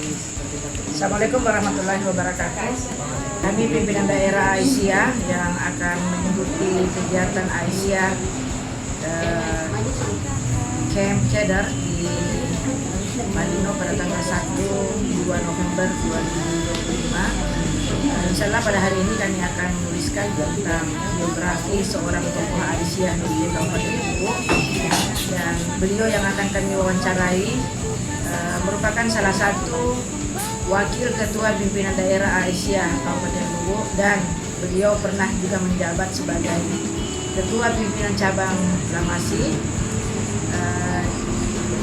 Assalamualaikum warahmatullahi wabarakatuh. Kami pimpinan daerah Aisyah yang akan mengikuti kegiatan Aisyah Camp Cedar di Malino pada tanggal 1-2 November 2025. Insyaallah pada hari ini kami akan menuliskan tentang biografi seorang tokoh Aisyah di Kabupaten Luwu, dan beliau yang akan kami wawancarai merupakan salah satu wakil ketua pimpinan daerah Aisyah Kabupaten Luwu, dan beliau pernah juga menjabat sebagai ketua pimpinan cabang Lamasi,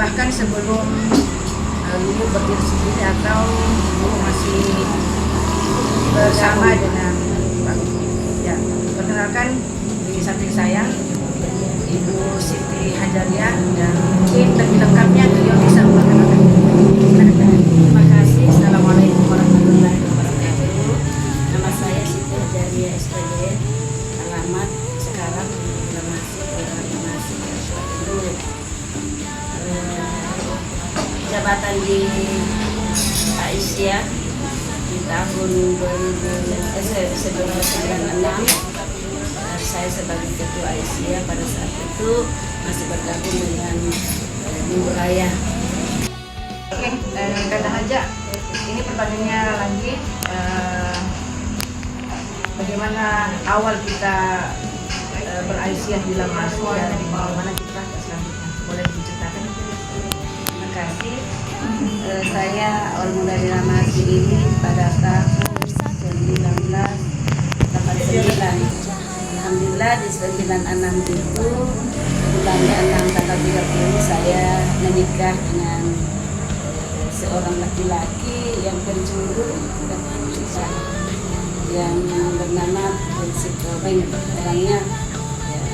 bahkan sebelum Luwu berdiri sendiri atau Luwu masih bersama dengan Pak Luwu. Ya, perkenalkan di samping saya Ibu Siti Hajariah, dan mungkin lebih lengkapnya beliau bisa memperkenalkan. Terima kasih. Assalamualaikum warahmatullahi wabarakatuh. Nama saya Siti Hajariah SPD. Alamat sekarang Lamasi, Lamasi, itu jabatan di Aisyah di tahun 1996. Saya sebagai ketua Aisyah pada saat itu masih bergabung dengan Minggu Raya. Oke, kata aja ini pertanyaannya lagi, bagaimana awal kita beraisyah di Lamasi dan bagaimana kita selanjutnya, boleh diceritakan? Terima kasih. Saya awal mula di Lamasi ini pada tahun 1989. Alhamdulillah di 96 itu bulan 6 tanggal 30 saya menikah dengan seorang laki-laki yang penjuru dan pencinta yang bernama Prinsip Tobeng. Orangnya ya,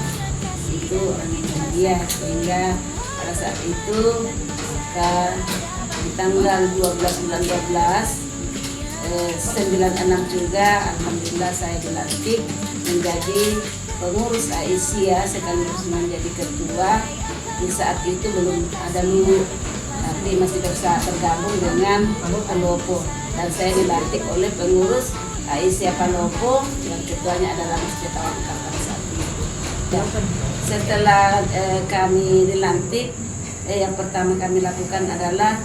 itu orang dia, sehingga pada saat itu di tanggal 12 bulan 12 96 juga alhamdulillah saya dilantik menjadi pengurus Aisyah sekaligus menjadi ketua. Di saat itu belum ada Luwu, tapi masih bisa tergabung dengan Palopo, dan saya dilantik oleh pengurus Aisyah Palopo yang ketuanya adalah Masjid Tawakal pada saat itu. Dan setelah kami dilantik, yang pertama kami lakukan adalah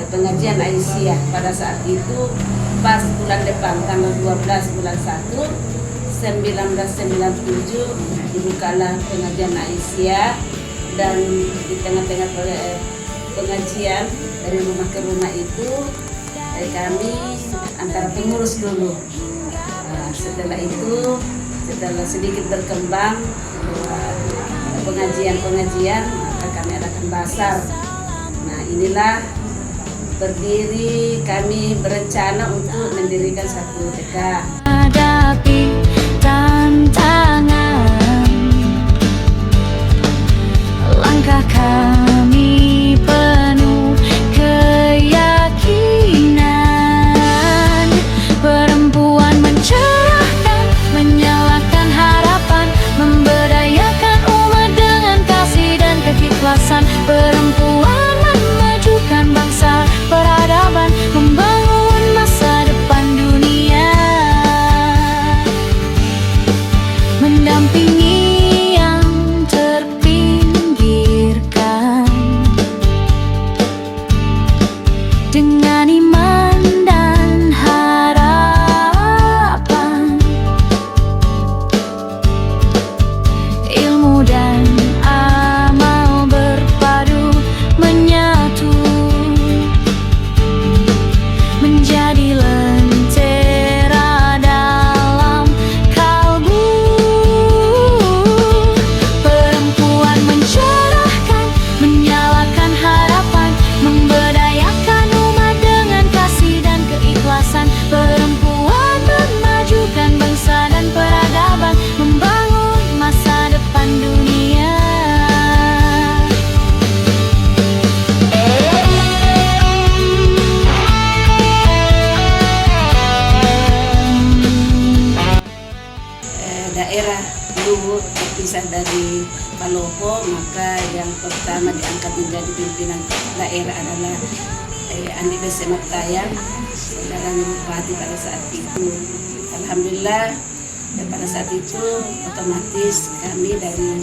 pengajian Aisyah. Pada saat itu pas bulan depan tanggal 12 bulan 1 1997 dibukalah pengajian Aisyah, dan di tengah-tengah pengajian dari rumah ke rumah itu kami antara pengurus dulu. Setelah itu, setelah sedikit berkembang pengajian maka kami adakan basar. Nah, inilah berdiri, kami berencana untuk mendirikan satu TK. Hadapi tantangan, langkah kami penuh keyakinan. Perempuan mencerahkan, menyalakan harapan, memberdayakan umat dengan kasih dan keikhlasan. Perempuan memajukan bangsa, peradaban, membangun masa depan dunia, mendampingi yang terpinggirkan dengan iman dan harapan, ilmu dan amal berpadu menyatu menjadi lentera dalam kalbu. Perempuan mencerahkan, menyalakan harapan, memberdayakan umat dengan kasih dan keikhlasan. Perempuan memajukan bangsa dan peradaban, membangun masa depan dunia. Daerah Luwu terpisah dari Palopo, maka yang pertama diangkat menjadi pimpinan daerah adalah Andi Besemat Tayang, saudara Bupati pada saat itu. Alhamdulillah, pada saat itu otomatis kami dari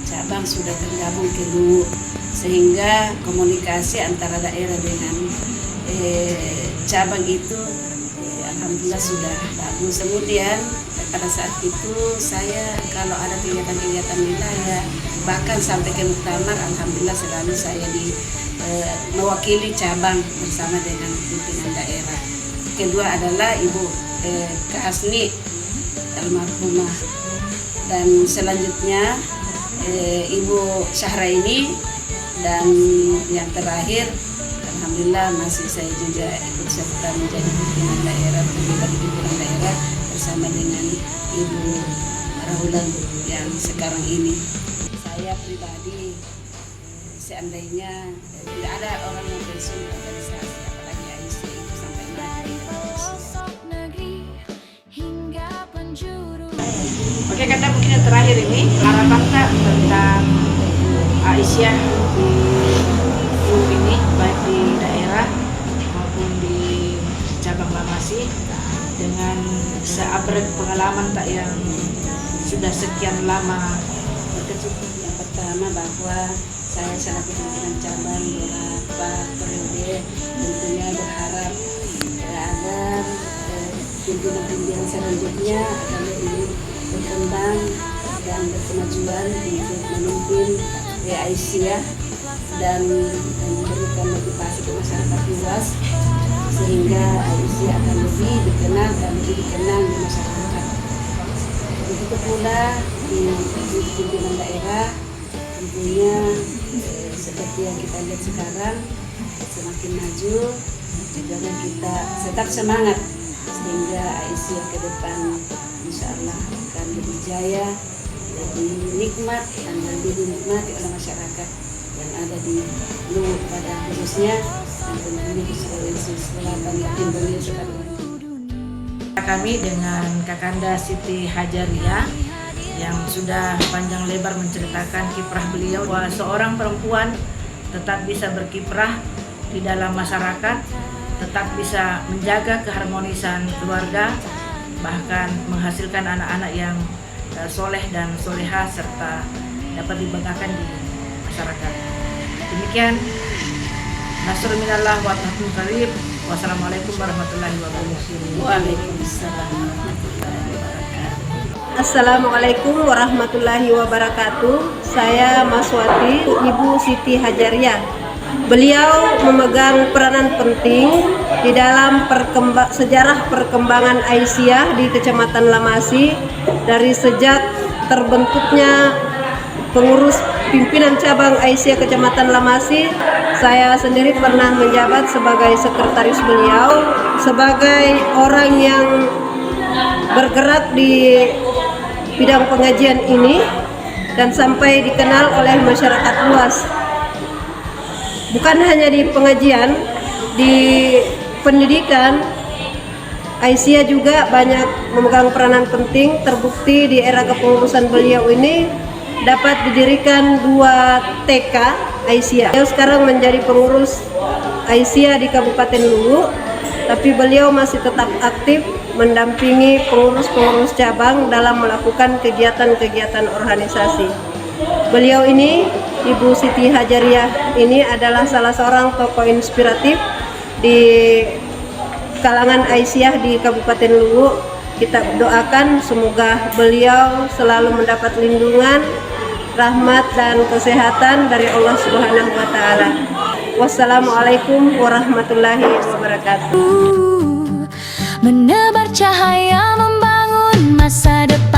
cabang sudah tergabung ke Luwu, sehingga komunikasi antara daerah dengan cabang itu alhamdulillah sudah bagus. Kemudian pada saat itu saya kalau ada kegiatan-kegiatan wilayah bahkan sampai ke muktamar, alhamdulillah selalu saya mewakili cabang bersama dengan pimpinan daerah. Kedua adalah Ibu Kak Hasni almarhumah, dan selanjutnya Ibu Syahraini, dan yang terakhir alhamdulillah masih saya juga ikut serta menjadi pimpinan daerah, terlibat di pimpinan daerah bersama dengan Ibu Rahulan yang sekarang ini. Saya pribadi seandainya tidak ada orang yang pensiun organisasi, apalagi AIC itu sampai mati. Oke, kata mungkin yang terakhir ini harapan Kak tentang Aisyah di Luwu ini, baik di daerah maupun di cabang Lamasi, dengan seabrek pengalaman Kak yang sudah sekian lama berkecimpung. Yang pertama bahwa saya selaku pimpinan cabang beberapa periode tentunya berharap agar pimpinan-pimpinan selanjutnya akan lebih berkembang dan berkemajuan untuk memimpin Aisyah dan memberikan motivasi ke masyarakat luas, sehingga Aisyah akan lebih dikenal dan lebih dikenal di masyarakat. Begitu pula di pimpinan daerah, tentunya seperti yang kita lihat sekarang semakin maju, juga kita tetap semangat sehingga Aisyah ke depan insya Allah akan lebih jaya, lebih nikmat dan lebih dinikmati oleh masyarakat yang ada di Luwu pada khususnya, dan tentunya di Sulawesi Selatan dan Indonesia. Kami dengan Kakanda Siti Hajaria yang sudah panjang lebar menceritakan kiprah beliau, bahwa seorang perempuan tetap bisa berkiprah di dalam masyarakat, tetap bisa menjaga keharmonisan keluarga, bahkan menghasilkan anak-anak yang soleh dan soleha serta dapat dibanggakan di masyarakat. Demikian, nasrul minallah wa fathun qarib. Wassalamualaikum warahmatullahi wabarakatuh. Waalaikumsalam warahmatullahi wabarakatuh. Assalamualaikum warahmatullahi wabarakatuh. Saya Maswati, Ibu Siti Hajaria. Beliau memegang peranan penting di dalam sejarah perkembangan Aisyah di Kecamatan Lamasi, dari sejak terbentuknya pengurus pimpinan cabang Aisyah Kecamatan Lamasi. Saya sendiri pernah menjabat sebagai sekretaris beliau, sebagai orang yang bergerak di bidang pengajian ini dan sampai dikenal oleh masyarakat luas. Bukan hanya di pengajian, di pendidikan, Aisyah juga banyak memegang peranan penting. Terbukti di era kepengurusan beliau ini dapat didirikan 2 TK Aisyah. Beliau sekarang menjadi pengurus Aisyah di Kabupaten Luwu, tapi beliau masih tetap aktif mendampingi pengurus-pengurus cabang dalam melakukan kegiatan-kegiatan organisasi. Beliau ini, Ibu Siti Hajaria ini adalah salah seorang tokoh inspiratif di kalangan Aisyah di Kabupaten Luwu. Kita doakan semoga beliau selalu mendapat lindungan, rahmat dan kesehatan dari Allah Subhanahu wa taala. Wassalamualaikum warahmatullahi wabarakatuh. Menebar cahaya membangun masa depan.